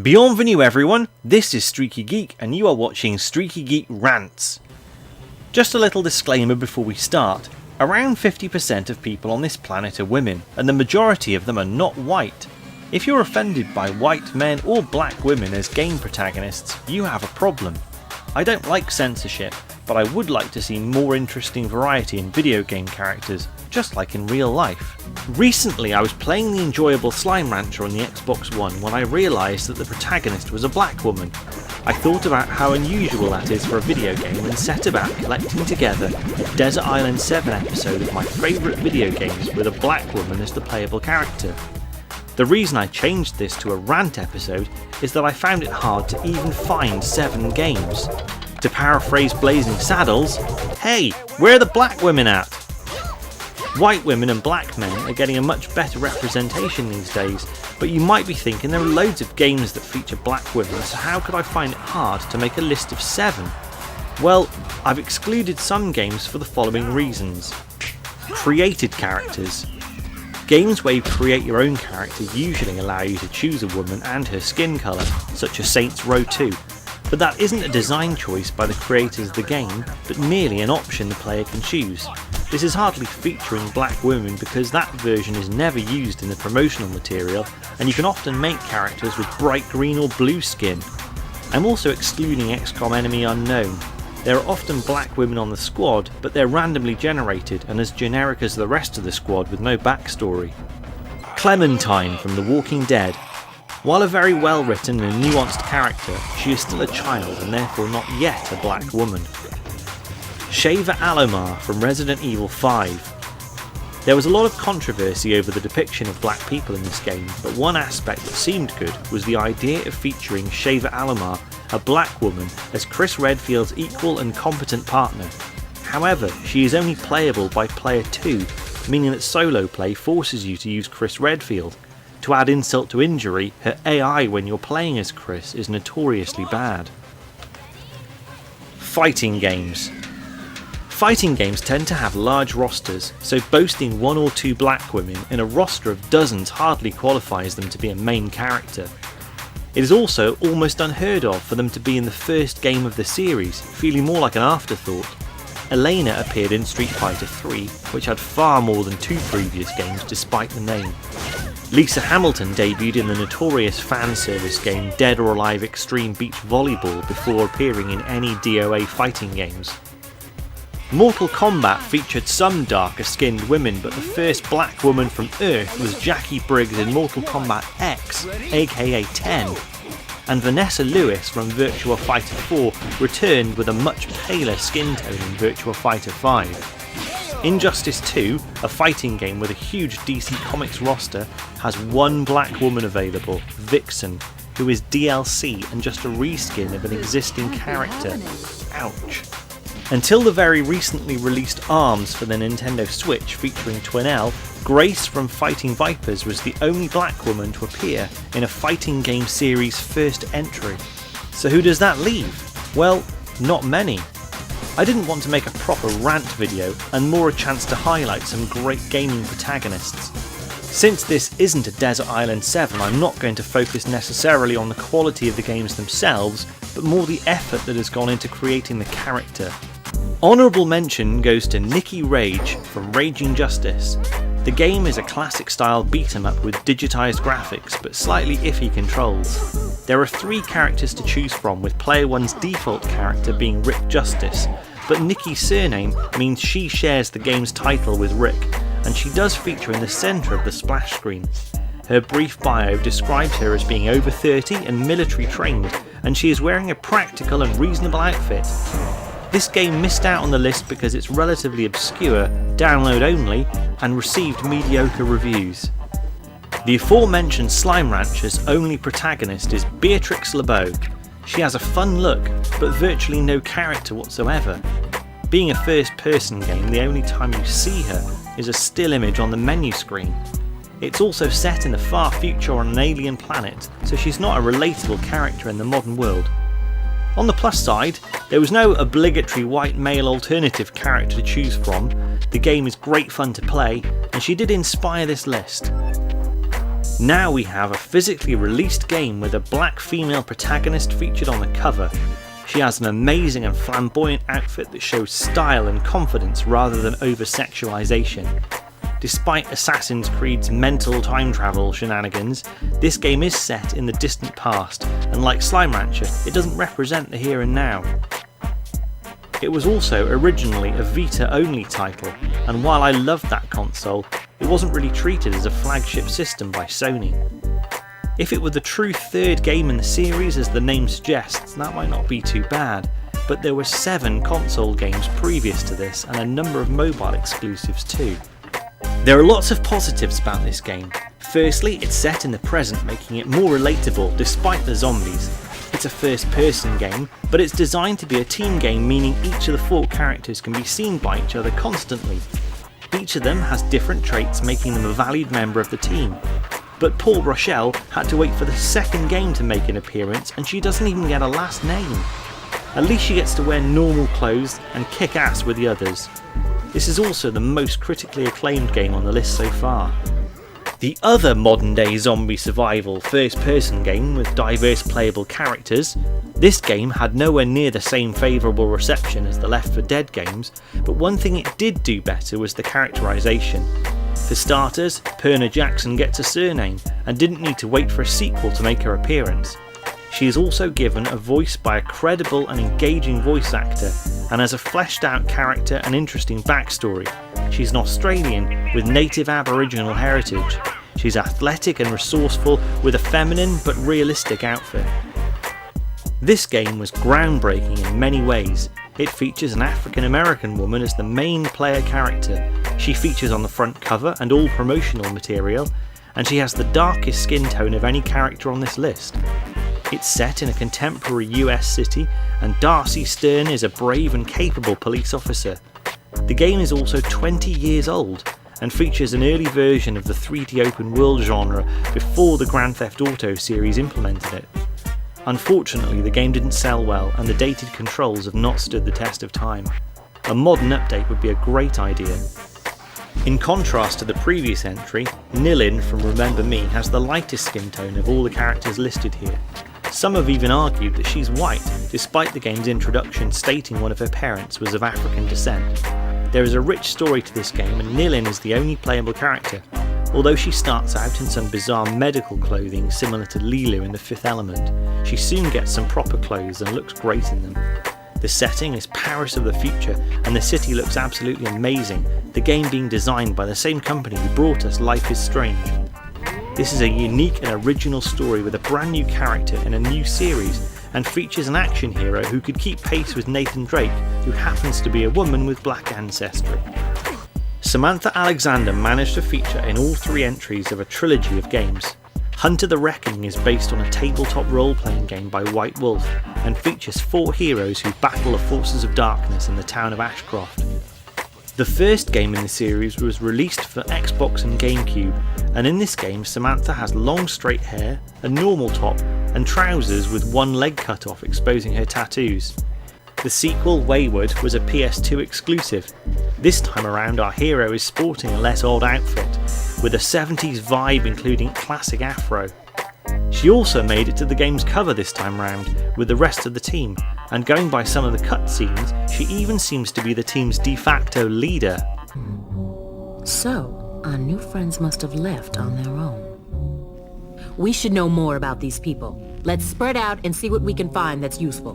Bienvenue everyone, this is Streaky Geek and you are watching Streaky Geek Rants. Just a little disclaimer before we start, around 50% of people on this planet are women and the majority of them are not white. If you're offended by white men or black women as game protagonists, you have a problem. I don't like censorship, but I would like to see more interesting variety in video game characters, just like in real life. Recently I was playing the enjoyable Slime Rancher on the Xbox One when I realised that the protagonist was a black woman. I thought about how unusual that is for a video game and set about collecting together a Desert Island 7 episode of my favourite video games with a black woman as the playable character. The reason I changed this to a rant episode is that I found it hard to even find 7 games. To paraphrase Blazing Saddles, hey, where are the black women at? White women and black men are getting a much better representation these days, but you might be thinking there are loads of games that feature black women, so how could I find it hard to make a list of 7? Well, I've excluded some games for the following reasons. Created characters. Games where you create your own character usually allow you to choose a woman and her skin colour, such as Saints Row 2. But that isn't a design choice by the creators of the game, but merely an option the player can choose. This is hardly featuring black women because that version is never used in the promotional material, and you can often make characters with bright green or blue skin. I'm also excluding XCOM Enemy Unknown. There are often black women on the squad, but they're randomly generated and as generic as the rest of the squad with no backstory. Clementine from The Walking Dead. While a very well written and nuanced character, she is still a child and therefore not yet a black woman. Sheva Alomar from Resident Evil 5. There was a lot of controversy over the depiction of black people in this game, but one aspect that seemed good was the idea of featuring Sheva Alomar, a black woman, as Chris Redfield's equal and competent partner. However, she is only playable by player 2, meaning that solo play forces you to use Chris Redfield. To add insult to injury, her AI when you're playing as Chris is notoriously bad. Fighting games. Fighting games tend to have large rosters, so boasting 1 or 2 black women in a roster of dozens hardly qualifies them to be a main character. It is also almost unheard of for them to be in the first game of the series, feeling more like an afterthought. Elena appeared in Street Fighter 3, which had far more than 2 previous games despite the name. Lisa Hamilton debuted in the notorious fan service game Dead or Alive Extreme Beach Volleyball before appearing in any DOA fighting games. Mortal Kombat featured some darker skinned women, but the first black woman from Earth was Jackie Briggs in Mortal Kombat X, aka 10, and Vanessa Lewis from Virtua Fighter 4 returned with a much paler skin tone in Virtua Fighter 5. Injustice 2, a fighting game with a huge DC Comics roster, has 1 black woman available, Vixen, who is DLC and just a reskin of an existing character. Ouch. Until the very recently released ARMS for the Nintendo Switch featuring Twinell, Grace from Fighting Vipers was the only black woman to appear in a fighting game series first entry. So who does that leave? Well, not many. I didn't want to make a proper rant video and more a chance to highlight some great gaming protagonists. Since this isn't a Desert Island 7, I'm not going to focus necessarily on the quality of the games themselves, but more the effort that has gone into creating the character. Honourable mention goes to Nikki Rage from Raging Justice. The game is a classic style beat 'em up with digitised graphics but slightly iffy controls. There are 3 characters to choose from, with player 1's default character being Rick Justice, but Nikki's surname means she shares the game's title with Rick, and she does feature in the centre of the splash screen. Her brief bio describes her as being over 30 and military trained, and she is wearing a practical and reasonable outfit. This game missed out on the list because it's relatively obscure, download only, and received mediocre reviews. The aforementioned Slime Rancher's only protagonist is Beatrix LeBeau. She has a fun look, but virtually no character whatsoever. Being a first-person game, the only time you see her is a still image on the menu screen. It's also set in the far future on an alien planet, so she's not a relatable character in the modern world. On the plus side, there was no obligatory white male alternative character to choose from, the game is great fun to play, and she did inspire this list. Now we have a physically released game with a black female protagonist featured on the cover. She has an amazing and flamboyant outfit that shows style and confidence rather than over-sexualization. Despite Assassin's Creed's mental time travel shenanigans, this game is set in the distant past, and like Slime Rancher, it doesn't represent the here and now. It was also originally a Vita-only title, and while I loved that console, it wasn't really treated as a flagship system by Sony. If it were the true third game in the series, as the name suggests, that might not be too bad, but there were 7 console games previous to this and a number of mobile exclusives too. There are lots of positives about this game. Firstly, it's set in the present, making it more relatable despite the zombies. It's a first-person game, but it's designed to be a team game, meaning each of the 4 characters can be seen by each other constantly. Each of them has different traits, making them a valued member of the team. But Paul Rochelle had to wait for the second game to make an appearance, and she doesn't even get a last name. At least she gets to wear normal clothes and kick ass with the others. This is also the most critically acclaimed game on the list so far. The other modern day zombie survival first person game with diverse playable characters, this game had nowhere near the same favourable reception as the Left 4 Dead games, but one thing it did do better was the characterisation. For starters, Perna Jackson gets a surname and didn't need to wait for a sequel to make her appearance. She is also given a voice by a credible and engaging voice actor, and has a fleshed out character and interesting backstory. She's an Australian with native Aboriginal heritage. She's athletic and resourceful with a feminine but realistic outfit. This game was groundbreaking in many ways. It features an African American woman as the main player character. She features on the front cover and all promotional material, and she has the darkest skin tone of any character on this list. It's set in a contemporary US city, and Darcy Stern is a brave and capable police officer. The game is also 20 years old, and features an early version of the 3D open world genre before the Grand Theft Auto series implemented it. Unfortunately, the game didn't sell well, and the dated controls have not stood the test of time. A modern update would be a great idea. In contrast to the previous entry, Nilin from Remember Me has the lightest skin tone of all the characters listed here. Some have even argued that she's white, despite the game's introduction stating one of her parents was of African descent. There is a rich story to this game, and Nilin is the only playable character, although she starts out in some bizarre medical clothing similar to Lilu in The Fifth Element. She soon gets some proper clothes and looks great in them. The setting is Paris of the future, and the city looks absolutely amazing, the game being designed by the same company who brought us Life is Strange. This is a unique and original story with a brand new character in a new series, and features an action hero who could keep pace with Nathan Drake, who happens to be a woman with black ancestry. Samantha Alexander managed to feature in all 3 entries of a trilogy of games. Hunter the Reckoning is based on a tabletop role-playing game by White Wolf, and features 4 heroes who battle the forces of darkness in the town of Ashcroft. The first game in the series was released for Xbox and GameCube, and in this game Samantha has long straight hair, a normal top, and trousers with one leg cut off exposing her tattoos. The sequel, Wayward, was a PS2 exclusive. This time around our hero is sporting a less odd outfit, with a 70s vibe including classic afro. She also made it to the game's cover this time round with the rest of the team, and going by some of the cutscenes, she even seems to be the team's de facto leader. So, our new friends must have left on their own. We should know more about these people. Let's spread out and see what we can find that's useful.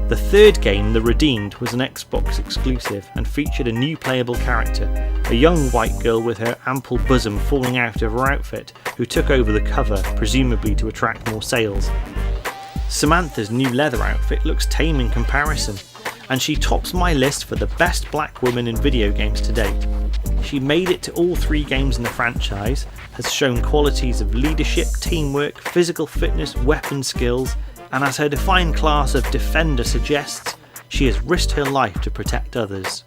The third game, The Redeemed, was an Xbox exclusive and featured a new playable character, a young white girl with her ample bosom falling out of her outfit, who took over the cover, presumably to attract more sales. Samantha's new leather outfit looks tame in comparison, and she tops my list for the best black woman in video games to date. She made it to all 3 games in the franchise, has shown qualities of leadership, teamwork, physical fitness, weapon skills, and as her defined class of Defender suggests, she has risked her life to protect others.